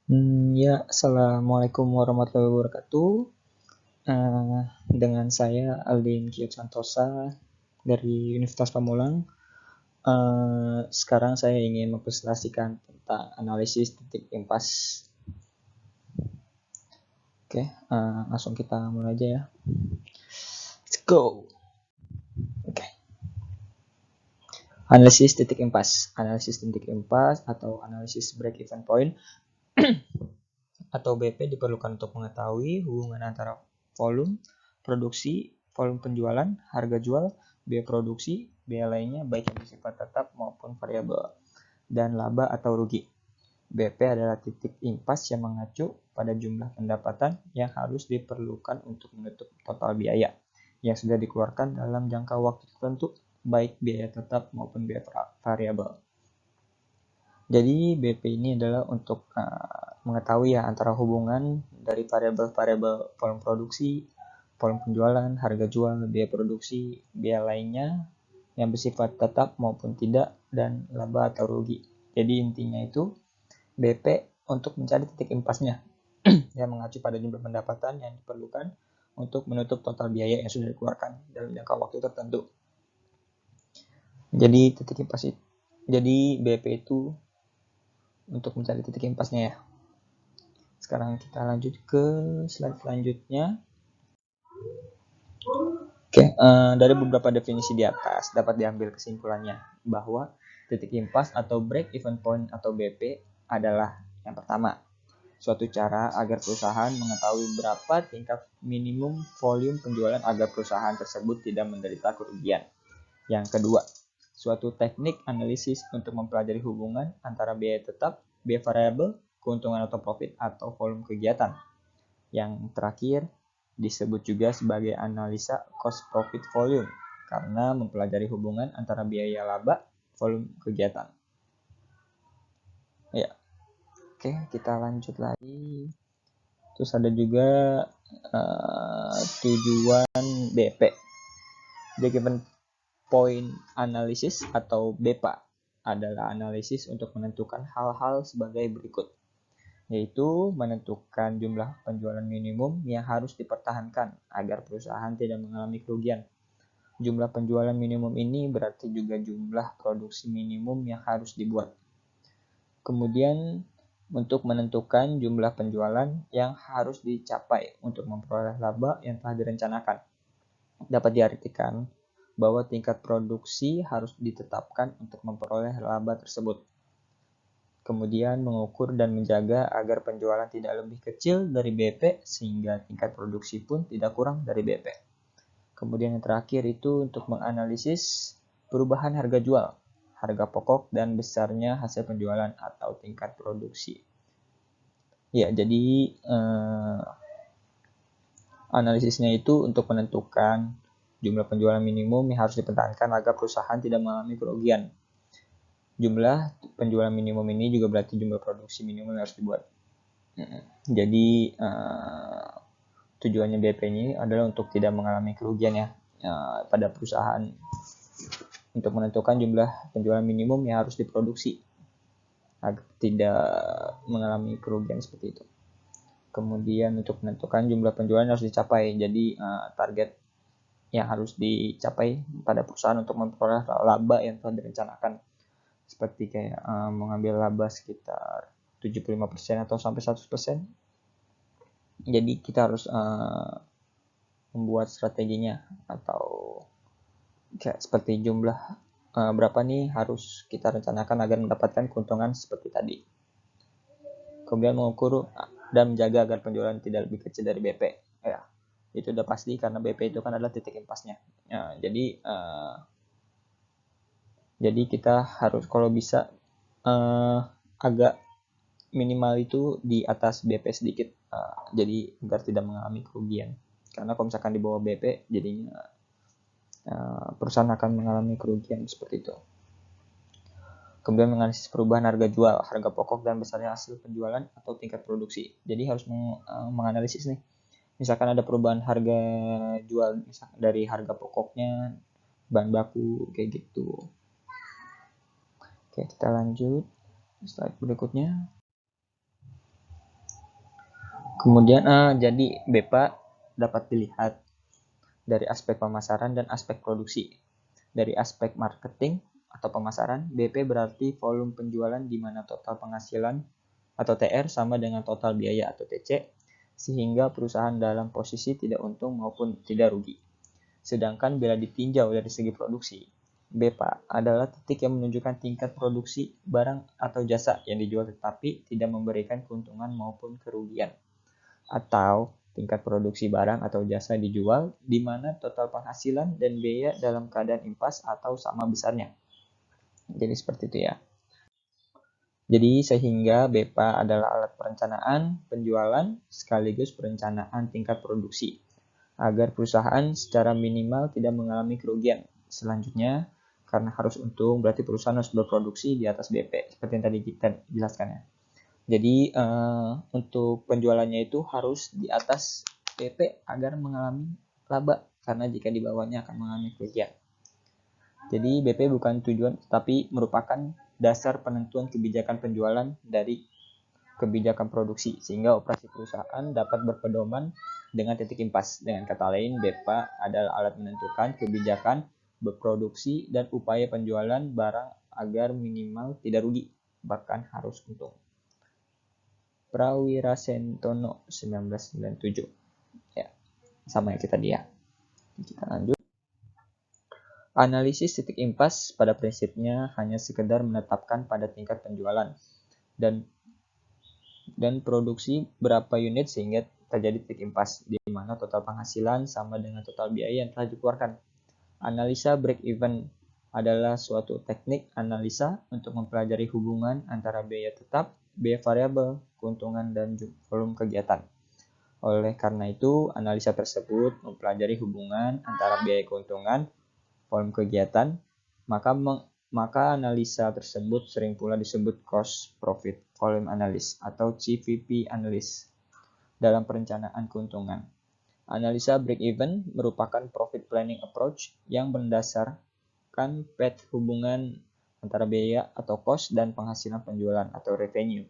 Ya, Assalamualaikum warahmatullahi wabarakatuh. Dengan saya Aldin Kiyot Santosa dari Universitas Pamulang. Sekarang saya ingin mempresentasikan tentang analisis titik impas. Oke, langsung kita mulai aja ya. Let's go. Oke. Analisis titik impas. Analisis titik impas atau analisis break even point atau BP diperlukan untuk mengetahui hubungan antara volume produksi, volume penjualan, harga jual, biaya produksi, biaya lainnya baik yang bersifat tetap maupun variabel, dan laba atau rugi. BP adalah titik impas yang mengacu pada jumlah pendapatan yang harus diperlukan untuk menutup total biaya yang sudah dikeluarkan dalam jangka waktu tertentu, baik biaya tetap maupun biaya variabel. Jadi BP ini adalah untuk mengetahui ya antara hubungan dari variabel-variabel volume produksi, volume penjualan, harga jual, biaya produksi, biaya lainnya yang bersifat tetap maupun tidak, dan laba atau rugi. Jadi intinya itu BP untuk mencari titik impasnya yang mengacu pada jumlah pendapatan yang diperlukan untuk menutup total biaya yang sudah dikeluarkan dalam jangka waktu tertentu. Jadi titik impas itu, jadi BP itu untuk mencari titik impasnya ya. Sekarang kita lanjut ke slide selanjutnya. Oke, dari beberapa definisi di atas dapat diambil kesimpulannya bahwa titik impas atau break even point atau BP adalah yang pertama, suatu cara agar perusahaan mengetahui berapa tingkat minimum volume penjualan agar perusahaan tersebut tidak menderita kerugian. Yang kedua, suatu teknik analisis untuk mempelajari hubungan antara biaya tetap, biaya variabel, keuntungan atau profit atau volume kegiatan. Yang terakhir, disebut juga sebagai analisa cost profit volume karena mempelajari hubungan antara biaya laba, volume kegiatan. Ya. Oke, kita lanjut lagi. Terus ada juga tujuan BP. Break even point analysis atau BEPA adalah analisis untuk menentukan hal-hal sebagai berikut, yaitu menentukan jumlah penjualan minimum yang harus dipertahankan agar perusahaan tidak mengalami kerugian. Jumlah penjualan minimum ini berarti juga jumlah produksi minimum yang harus dibuat. Kemudian untuk menentukan jumlah penjualan yang harus dicapai untuk memperoleh laba yang telah direncanakan. Dapat diartikan bahwa tingkat produksi harus ditetapkan untuk memperoleh laba tersebut. Kemudian mengukur dan menjaga agar penjualan tidak lebih kecil dari BP sehingga tingkat produksi pun tidak kurang dari BP. Kemudian yang terakhir itu untuk menganalisis perubahan harga jual, harga pokok dan besarnya hasil penjualan atau tingkat produksi. Ya, jadi analisisnya itu untuk menentukan jumlah penjualan minimum yang harus dipertahankan agar perusahaan tidak mengalami kerugian. Jumlah penjualan minimum ini juga berarti jumlah produksi minimum yang harus dibuat. Jadi tujuannya BP ini adalah untuk tidak mengalami kerugian ya pada perusahaan, untuk menentukan jumlah penjualan minimum yang harus diproduksi agar tidak mengalami kerugian seperti itu. Kemudian untuk menentukan jumlah penjualan yang harus dicapai, jadi target yang harus dicapai pada perusahaan untuk memperoleh laba yang telah direncanakan, seperti kayak mengambil laba sekitar 75% atau sampai 100%. Jadi kita harus membuat strateginya atau kayak seperti jumlah berapa nih harus kita rencanakan agar mendapatkan keuntungan seperti tadi. Kemudian mengukur dan menjaga agar penjualan tidak lebih kecil dari BP. Ya, itu udah pasti karena BP itu kan adalah titik impasnya. Ya, jadi kita harus kalau bisa agak minimal itu di atas BP sedikit, jadi agar tidak mengalami kerugian. Karena kalau misalkan di bawah BP, jadinya perusahaan akan mengalami kerugian seperti itu. Kemudian menganalisis perubahan harga jual, harga pokok dan besarnya hasil penjualan atau tingkat produksi. Jadi harus menganalisis nih. Misalkan ada perubahan harga jual dari harga pokoknya, bahan baku kayak gitu. Oke, kita lanjut slide berikutnya. Kemudian jadi BEPA dapat dilihat dari aspek pemasaran dan aspek produksi. Dari aspek marketing atau pemasaran, BP berarti volume penjualan di mana total penghasilan atau TR sama dengan total biaya atau TC, sehingga perusahaan dalam posisi tidak untung maupun tidak rugi. Sedangkan bila ditinjau dari segi produksi, BEPA adalah titik yang menunjukkan tingkat produksi barang atau jasa yang dijual tetapi tidak memberikan keuntungan maupun kerugian. Atau tingkat produksi barang atau jasa dijual di mana total penghasilan dan biaya dalam keadaan impas atau sama besarnya. Jadi seperti itu ya. Jadi sehingga BEPA adalah alat perencanaan penjualan sekaligus perencanaan tingkat produksi agar perusahaan secara minimal tidak mengalami kerugian. Selanjutnya, karena harus untung berarti perusahaan harus berproduksi di atas BP seperti yang tadi kita jelaskan ya. Jadi untuk penjualannya itu harus di atas BP agar mengalami laba karena jika di bawahnya akan mengalami kerugian. Jadi BP bukan tujuan tetapi merupakan dasar penentuan kebijakan penjualan dari kebijakan produksi sehingga operasi perusahaan dapat berpedoman dengan titik impas. Dengan kata lain, BEPA adalah alat menentukan kebijakan berproduksi dan upaya penjualan barang agar minimal tidak rugi bahkan harus untung. Prawirasentono 1997. Ya, sama ya kita dia. Kita lanjut. Analisis titik impas pada prinsipnya hanya sekedar menetapkan pada tingkat penjualan dan produksi berapa unit sehingga terjadi titik impas di mana total penghasilan sama dengan total biaya yang telah dikeluarkan. Analisa break even adalah suatu teknik analisa untuk mempelajari hubungan antara biaya tetap, biaya variabel, keuntungan, dan volume kegiatan. Oleh karena itu, analisa tersebut mempelajari hubungan antara biaya keuntungan, volume kegiatan, maka analisa tersebut sering pula disebut cost profit volume analysis atau CVP analysis dalam perencanaan keuntungan. Analisa break even merupakan profit planning approach yang berdasarkan PET hubungan antara biaya atau cost dan penghasilan penjualan atau revenue.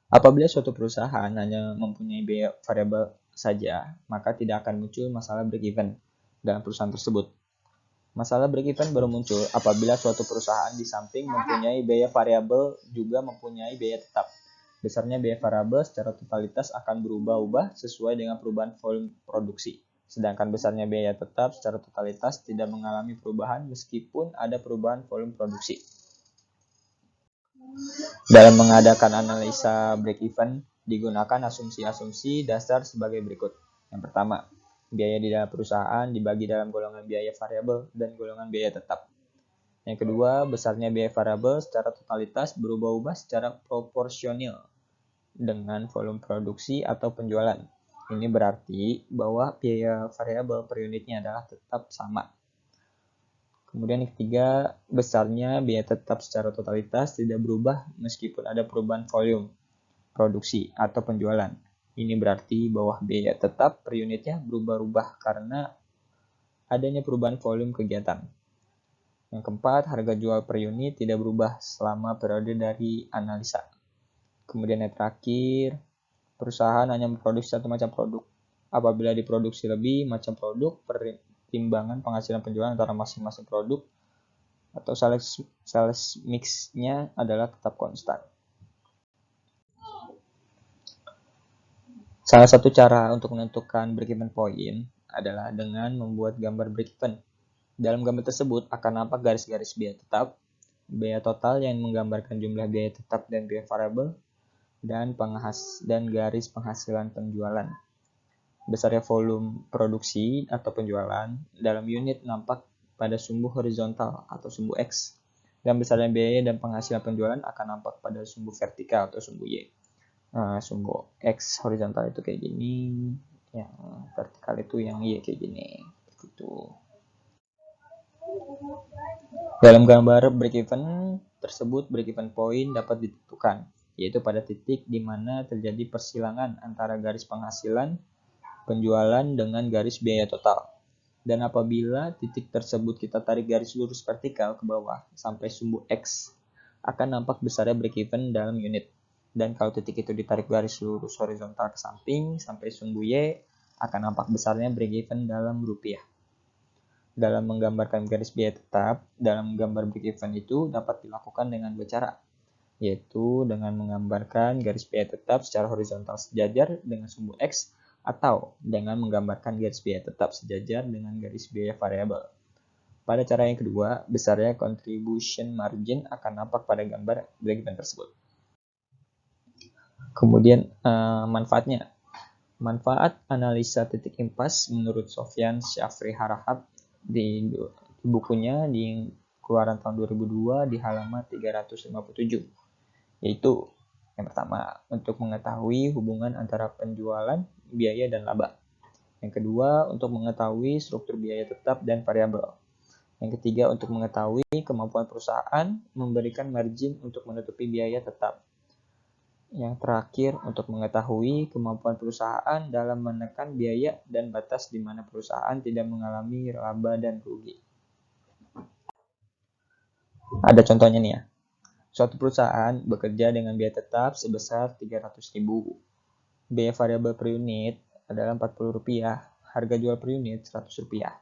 Apabila suatu perusahaan hanya mempunyai biaya variabel saja, maka tidak akan muncul masalah break even dalam perusahaan tersebut. Masalah break even baru muncul apabila suatu perusahaan di samping mempunyai biaya variabel juga mempunyai biaya tetap. Besarnya biaya variabel secara totalitas akan berubah-ubah sesuai dengan perubahan volume produksi. Sedangkan besarnya biaya tetap secara totalitas tidak mengalami perubahan meskipun ada perubahan volume produksi. Dalam mengadakan analisa break even, digunakan asumsi-asumsi dasar sebagai berikut. Yang pertama, biaya di dalam perusahaan dibagi dalam golongan biaya variabel dan golongan biaya tetap. Yang kedua, besarnya biaya variabel secara totalitas berubah-ubah secara proporsional dengan volume produksi atau penjualan. Ini berarti bahwa biaya variabel per unitnya adalah tetap sama. Kemudian yang ketiga, besarnya biaya tetap secara totalitas tidak berubah meskipun ada perubahan volume produksi atau penjualan. Ini berarti bahwa biaya tetap per unitnya berubah-ubah karena adanya perubahan volume kegiatan. Yang keempat, harga jual per unit tidak berubah selama periode dari analisa. Kemudian yang terakhir, perusahaan hanya memproduksi satu macam produk. Apabila diproduksi lebih macam produk, pertimbangan penghasilan penjualan antara masing-masing produk atau sales mix-nya adalah tetap konstan. Salah satu cara untuk menentukan break-even point adalah dengan membuat gambar break-even. Dalam gambar tersebut akan nampak garis-garis biaya tetap, biaya total yang menggambarkan jumlah biaya tetap dan biaya variabel, dan garis penghasilan penjualan. Besarnya volume produksi atau penjualan dalam unit nampak pada sumbu horizontal atau sumbu X, dan besarnya biaya dan penghasilan penjualan akan nampak pada sumbu vertikal atau sumbu Y. Sumbu X horizontal itu kayak gini, yang vertikal itu yang Y kayak gini. Gitu. Dalam gambar break-even tersebut, break-even point dapat ditentukan, yaitu pada titik di mana terjadi persilangan antara garis penghasilan penjualan dengan garis biaya total. Dan apabila titik tersebut kita tarik garis lurus vertikal ke bawah sampai sumbu X, akan nampak besarnya break-even dalam unit. Dan kalau titik itu ditarik garis lurus horizontal ke samping sampai sumbu Y, akan nampak besarnya break even dalam rupiah. Dalam menggambarkan garis biaya tetap, dalam gambar break even itu dapat dilakukan dengan dua cara, yaitu dengan menggambarkan garis biaya tetap secara horizontal sejajar dengan sumbu X, atau dengan menggambarkan garis biaya tetap sejajar dengan garis biaya variabel. Pada cara yang kedua, besarnya contribution margin akan nampak pada gambar break even tersebut. Kemudian manfaatnya. Manfaat analisa titik impas menurut Sofyan Syafri Harahap di bukunya di keluaran tahun 2002 di halaman 357, yaitu yang pertama, untuk mengetahui hubungan antara penjualan, biaya, dan laba. Yang kedua, untuk mengetahui struktur biaya tetap dan variabel. Yang ketiga, untuk mengetahui kemampuan perusahaan memberikan margin untuk menutupi biaya tetap. Yang terakhir, untuk mengetahui kemampuan perusahaan dalam menekan biaya dan batas di mana perusahaan tidak mengalami laba dan rugi. Ada contohnya nih ya. Suatu perusahaan bekerja dengan biaya tetap sebesar 300.000. Biaya variabel per unit adalah Rp40, harga jual per unit Rp100.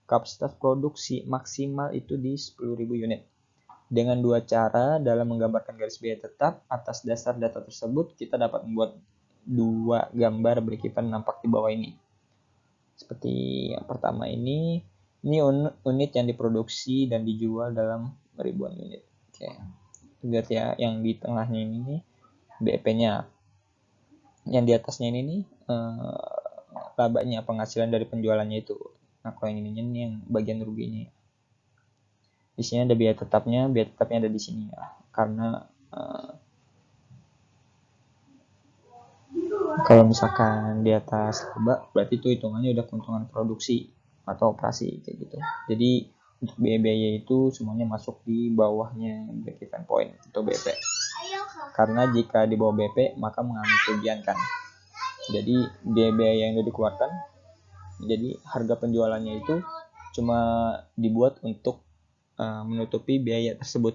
Kapasitas produksi maksimal itu di 10.000 unit. Dengan dua cara dalam menggambarkan garis biaya tetap, atas dasar data tersebut kita dapat membuat dua gambar break even nampak di bawah ini. Seperti yang pertama ini unit yang diproduksi dan dijual dalam ribuan unit. Oke. Lihat ya, yang di tengahnya ini nih BEP-nya. Yang di atasnya ini nih labanya, penghasilan dari penjualannya itu. Nah, kalau yang ini yang bagian ruginya. Di sini ada biaya tetapnya ada di sini ya. Karena kalau misalkan di atas laba, berarti itu hitungannya udah keuntungan produksi atau operasi kayak gitu. Jadi untuk biaya-biaya itu semuanya masuk di bawahnya break even point atau BP. Karena jika di bawah BP maka mengalami kerugian kan. Jadi biaya-biaya yang sudah dikeluarkan, jadi harga penjualannya itu cuma dibuat untuk menutupi biaya tersebut.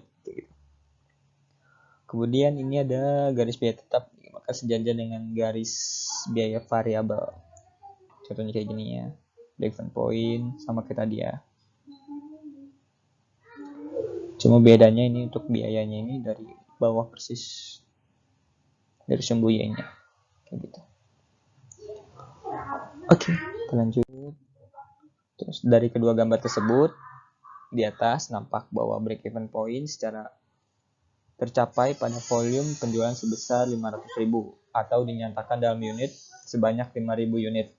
Kemudian ini ada garis biaya tetap, maka sejajar dengan garis biaya variabel. Contohnya kayak gini ya, break even point sama kayak tadi ya. Cuma bedanya ini untuk biayanya ini dari bawah persis dari sumbu Y-nya, kayak gitu. Oke, kita lanjut. Terus dari kedua gambar tersebut, di atas nampak bahwa break even point secara tercapai pada volume penjualan sebesar 500.000 atau dinyatakan dalam unit sebanyak 5.000 unit.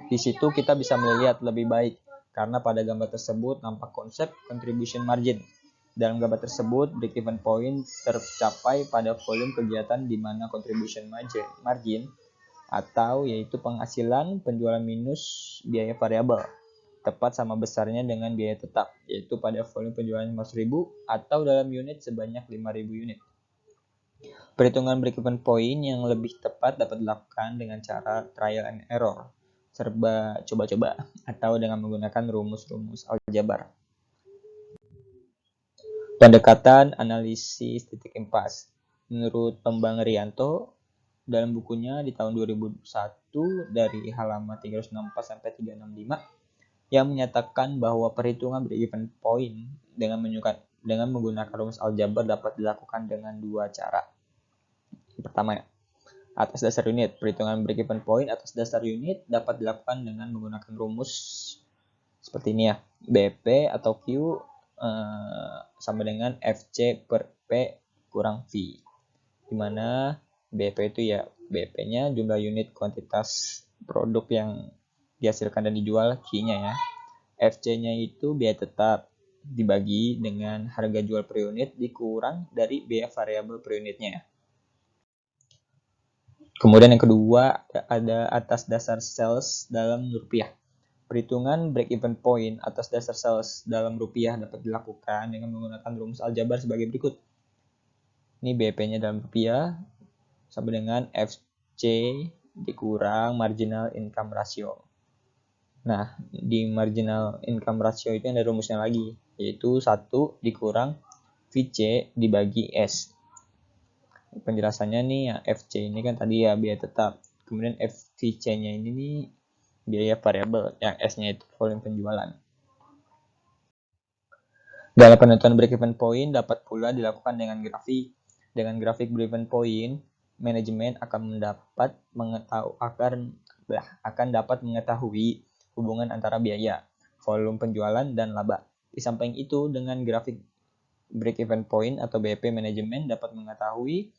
Di situ kita bisa melihat lebih baik karena pada gambar tersebut nampak konsep contribution margin. Dalam gambar tersebut, break even point tercapai pada volume kegiatan di mana contribution margin atau yaitu penghasilan penjualan minus biaya variabel tepat sama besarnya dengan biaya tetap, yaitu pada volume penjualan 500.000 atau dalam unit sebanyak 5.000 unit. Perhitungan break even point yang lebih tepat dapat dilakukan dengan cara trial and error, serba coba-coba, atau dengan menggunakan rumus-rumus aljabar. Pendekatan analisis titik impas. Menurut Bambang Rianto, dalam bukunya di tahun 2001 dari halaman 364 sampai 365, yang menyatakan bahwa perhitungan break even point dengan menggunakan rumus aljabar dapat dilakukan dengan dua cara. Yang pertama, atas dasar unit. Perhitungan break even point atas dasar unit dapat dilakukan dengan menggunakan rumus seperti ini ya. BP atau Q sama dengan FC per P kurang V. Dimana BP itu ya BP-nya jumlah unit kuantitas produk yang dihasilkan dan dijual, Q-nya ya. FC-nya itu biaya tetap dibagi dengan harga jual per unit dikurang dari biaya variabel per unitnya. Kemudian yang kedua ada atas dasar sales dalam rupiah. Perhitungan break even point atas dasar sales dalam rupiah dapat dilakukan dengan menggunakan rumus aljabar sebagai berikut. Ini BP-nya dalam rupiah sama dengan FC dikurang marginal income ratio. Nah, di marginal income ratio itu ada rumusnya lagi, yaitu 1 dikurang VC dibagi S. penjelasannya nih ya, FC ini kan tadi ya biaya tetap, kemudian FVC-nya ini nih biaya variabel, yang S-nya itu volume penjualan. Dalam penentuan break-even point dapat pula dilakukan dengan grafik. Dengan grafik break-even point, manajemen akan dapat mengetahui hubungan antara biaya, volume penjualan, dan laba. Di samping itu, dengan grafik break-even point atau BP, manajemen dapat mengetahui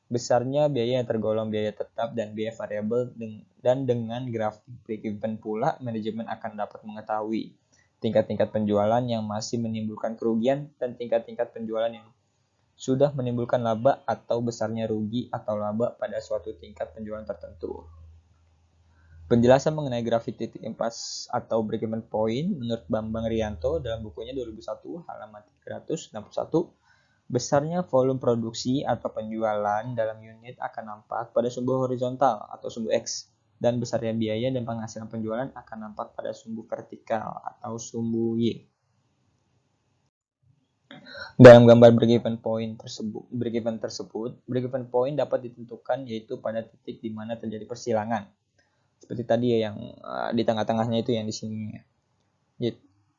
besarnya biaya yang tergolong biaya tetap dan biaya variabel, dan dengan grafik break-even pula, manajemen akan dapat mengetahui tingkat-tingkat penjualan yang masih menimbulkan kerugian dan tingkat-tingkat penjualan yang sudah menimbulkan laba atau besarnya rugi atau laba pada suatu tingkat penjualan tertentu. Penjelasan mengenai grafik titik impas atau break-even point menurut Bambang Rianto dalam bukunya 2001 halaman 361, besarnya volume produksi atau penjualan dalam unit akan nampak pada sumbu horizontal atau sumbu X, dan besarnya biaya dan penghasilan penjualan akan nampak pada sumbu vertikal atau sumbu Y. Dalam gambar break-even tersebut, break-even point dapat ditentukan yaitu pada titik di mana terjadi persilangan. Seperti tadi ya, yang di tengah-tengahnya itu yang di sini.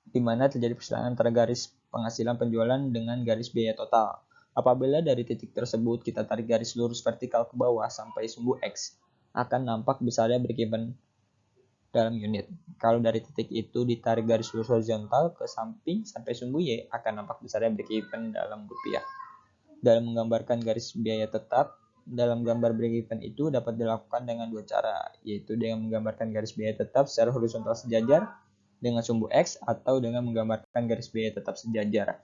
Di mana terjadi persilangan antara garis penghasilan penjualan dengan garis biaya total. Apabila dari titik tersebut kita tarik garis lurus vertikal ke bawah sampai sumbu X, akan nampak besarnya break-even dalam unit. Kalau dari titik itu ditarik garis lurus horizontal ke samping sampai sumbu Y, akan nampak besarnya break-even dalam rupiah. Dalam menggambarkan garis biaya tetap, dalam gambar break-even itu dapat dilakukan dengan dua cara, yaitu dengan menggambarkan garis biaya tetap secara horizontal sejajar dengan sumbu X, atau dengan menggambarkan garis biaya tetap sejajar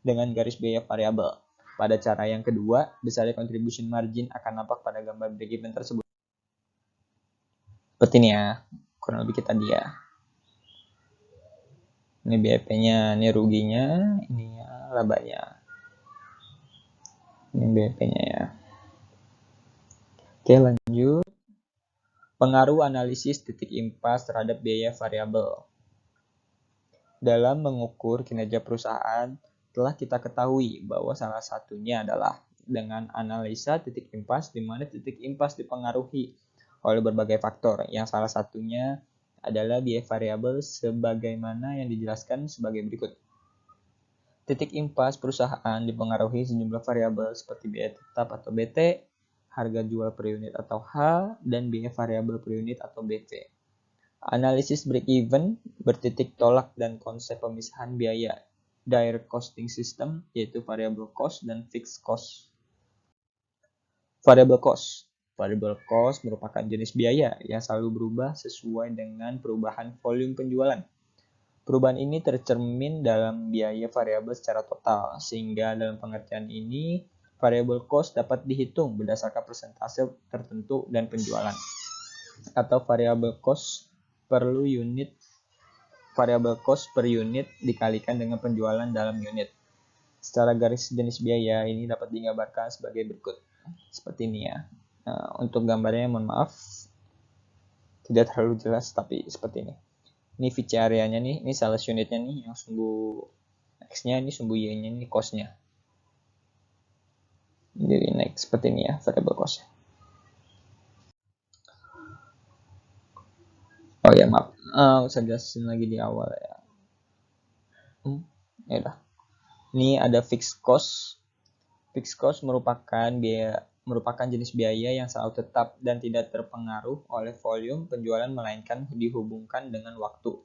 dengan garis biaya variabel. Pada cara yang kedua, besarnya contribution margin akan nampak pada gambar break-even tersebut. Seperti ini ya, kurang lebih kita dia. Ini BEP-nya, ini ruginya, ini ya labanya. Ini BEP-nya ya. Oke, lanjut. Pengaruh analisis titik impas terhadap biaya variabel. Dalam mengukur kinerja perusahaan, telah kita ketahui bahwa salah satunya adalah dengan analisa titik impas, di mana titik impas dipengaruhi oleh berbagai faktor, yang salah satunya adalah biaya variabel sebagaimana yang dijelaskan sebagai berikut. Titik impas perusahaan dipengaruhi sejumlah variabel seperti biaya tetap atau BT, harga jual per unit atau H, dan biaya variabel per unit atau BV. Analisis break-even bertitik tolak dan konsep pemisahan biaya direct costing system, yaitu variable cost dan fixed cost. Variable cost merupakan jenis biaya yang selalu berubah sesuai dengan perubahan volume penjualan. Perubahan ini tercermin dalam biaya variabel secara total, sehingga dalam pengertian ini, variable cost dapat dihitung berdasarkan persentase tertentu dan penjualan, atau variable cost per unit dikalikan dengan penjualan dalam unit. Secara garis jenis biaya ini dapat digambarkan sebagai berikut. Seperti ini ya. Nah, untuk gambarnya mohon maaf tidak terlalu jelas, tapi seperti ini. Ini VC areanya nih, ini sales unitnya nih, yang sumbu X-nya, ini sumbu Y-nya, ini cost-nya. Jadi naik seperti ini ya, variable cost. Oh ya maaf, saya jelasin lagi di awal ya. Ya udah. Ini ada fixed cost. Fixed cost merupakan jenis biaya yang selalu tetap dan tidak terpengaruh oleh volume penjualan, melainkan dihubungkan dengan waktu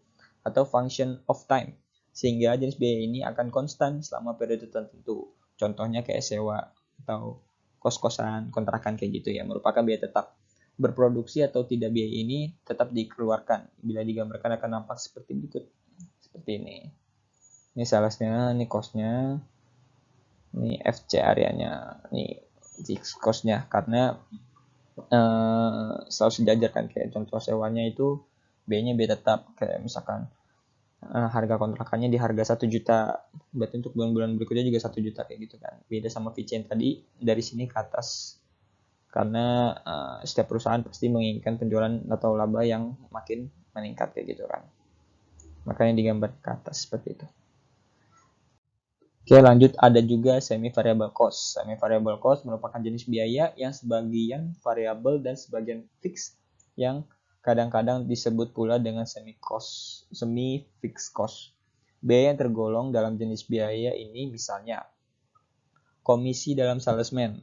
atau function of time, sehingga jenis biaya ini akan konstan selama periode tertentu. Contohnya kayak sewa atau kos-kosan, kontrakan kayak gitu ya, merupakan biaya tetap. Berproduksi atau tidak biaya ini tetap dikeluarkan. Bila digambarkan akan nampak seperti berikut. Seperti ini. Ini salesnya, ini cost-nya, ini FC areanya, ini fixed cost-nya, karena selalu sejajar kan, kayak contoh sewanya itu B-nya B tetap, kayak misalkan harga kontrakannya di harga 1 juta, berarti untuk bulan-bulan berikutnya juga 1 juta kayak gitu kan. Beda sama VC yang tadi dari sini ke atas, karena setiap perusahaan pasti menginginkan penjualan atau laba yang makin meningkat kayak gitu kan, makanya digambar ke atas seperti itu. Oke, lanjut ada juga semi variable cost. Semi variable cost merupakan jenis biaya yang sebagian variabel dan sebagian fix yang kadang-kadang disebut pula dengan semi fixed cost. Biaya yang tergolong dalam jenis biaya ini misalnya komisi dalam salesman.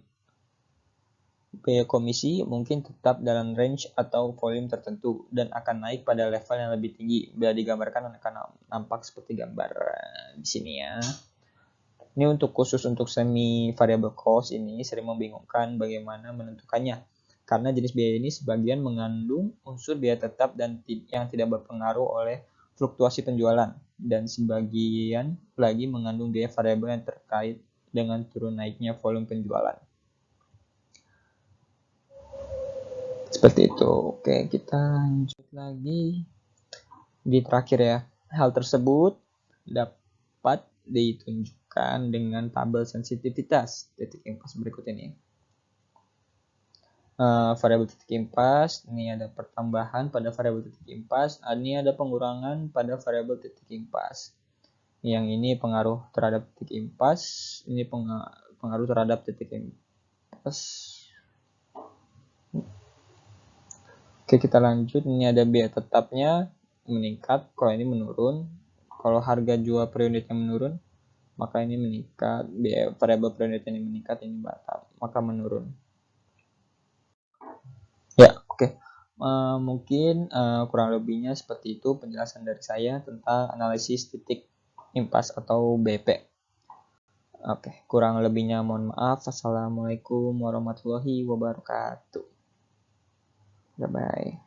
Biaya komisi mungkin tetap dalam range atau volume tertentu dan akan naik pada level yang lebih tinggi. Bila digambarkan akan nampak seperti gambar di sini ya. Ini khusus untuk semi variable cost ini sering membingungkan bagaimana menentukannya. Karena jenis biaya ini sebagian mengandung unsur biaya tetap dan yang tidak berpengaruh oleh fluktuasi penjualan dan sebagian lagi mengandung biaya variabel yang terkait dengan turun naiknya volume penjualan. Seperti itu. Oke, kita lanjut lagi di terakhir ya. Hal tersebut dapat ditunjukkan dengan tabel sensitivitas titik impas berikut ini. Variabel titik impas, ini ada pertambahan pada variabel titik impas, ini ada pengurangan pada variabel titik impas. Yang ini pengaruh terhadap titik impas, ini pengaruh terhadap titik impas. Oke, kita lanjut. Ini ada biaya tetapnya meningkat, kalau ini menurun. Kalau harga jual per unitnya menurun, maka ini meningkat. Biaya variabel per unitnya ini meningkat, ini maka menurun. Ya, oke. Mungkin kurang lebihnya seperti itu penjelasan dari saya tentang analisis titik impas atau BP. Oke, kurang lebihnya mohon maaf. Assalamualaikum warahmatullahi wabarakatuh. Bye-bye.